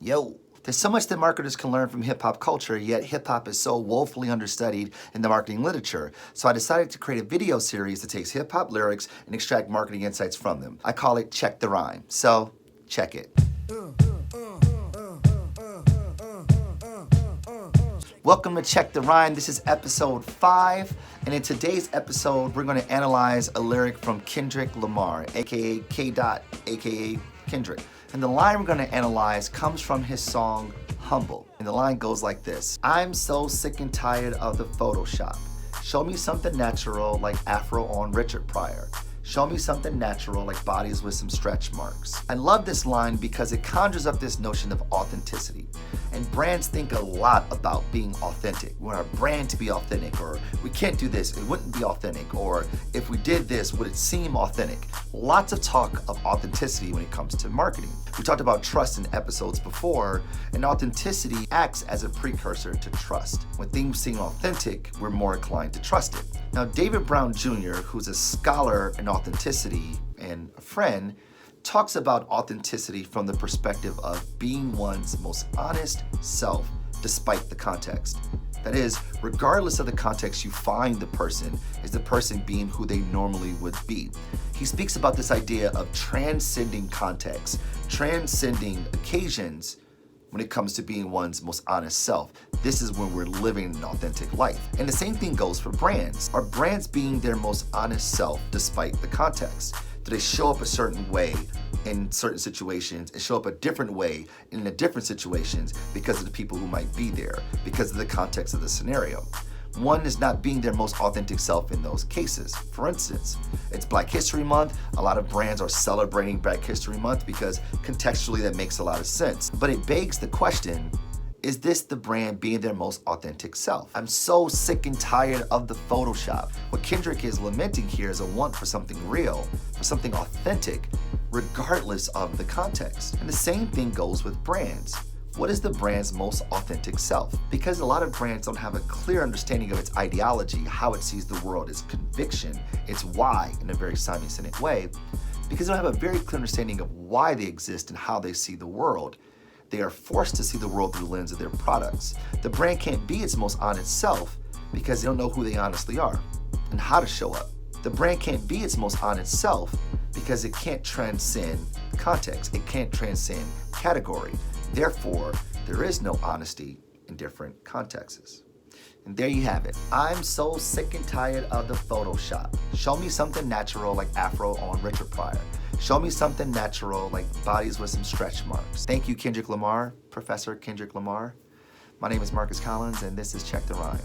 Yo, there's so much that marketers can learn from hip-hop culture, yet hip-hop is so woefully understudied in the marketing literature. So I decided to create a video series that takes hip-hop lyrics and extract marketing insights from them. I call it Check the Rhyme. So, check it. Welcome to Check the Rhyme. This is episode 5, and in today's episode, we're going to analyze a lyric from Kendrick Lamar, aka K. Dot, aka Kendrick. And the line we're going to analyze comes from his song, Humble. And the line goes like this: I'm so sick and tired of the Photoshop. Show me something natural like Afro on Richard Pryor. Show me something natural like bodies with some stretch marks. I love this line because it conjures up this notion of authenticity. And brands think a lot about being authentic. We want our brand to be authentic, or we can't do this, it wouldn't be authentic, or if we did this, would it seem authentic? Lots of talk of authenticity when it comes to marketing. We talked about trust in episodes before, and authenticity acts as a precursor to trust. When things seem authentic, we're more inclined to trust it. Now, David Brown Jr., who's a scholar in authenticity and a friend, talks about authenticity from the perspective of being one's most honest self despite the context. That is, regardless of the context you find the person, is the person being who they normally would be. He speaks about this idea of transcending context, transcending occasions when it comes to being one's most honest self. This is when we're living an authentic life. And the same thing goes for brands. Are brands being their most honest self despite the context? Do they show up a certain way in certain situations and show up a different way in the different situations because of the people who might be there, because of the context of the scenario? One is not being their most authentic self in those cases. For instance, it's Black History Month. A lot of brands are celebrating Black History Month because contextually that makes a lot of sense. But it begs the question, is this the brand being their most authentic self? I'm so sick and tired of the Photoshop. What Kendrick is lamenting here is a want for something real, for something authentic, regardless of the context. And the same thing goes with brands. What is the brand's most authentic self? Because a lot of brands don't have a clear understanding of its ideology, how it sees the world, its conviction, its why in a very Simon Sinek way, because they don't have a very clear understanding of why they exist and how they see the world. They are forced to see the world through the lens of their products. The brand can't be its most honest self because they don't know who they honestly are and how to show up. The brand can't be its most honest self because it can't transcend context. It can't transcend category. Therefore, there is no honesty in different contexts. And there you have it. I'm so sick and tired of the Photoshop. Show me something natural like Afro on Richard Pryor. Show me something natural like bodies with some stretch marks. Thank you, Kendrick Lamar, Professor Kendrick Lamar. My name is Marcus Collins, and this is Check the Rhyme.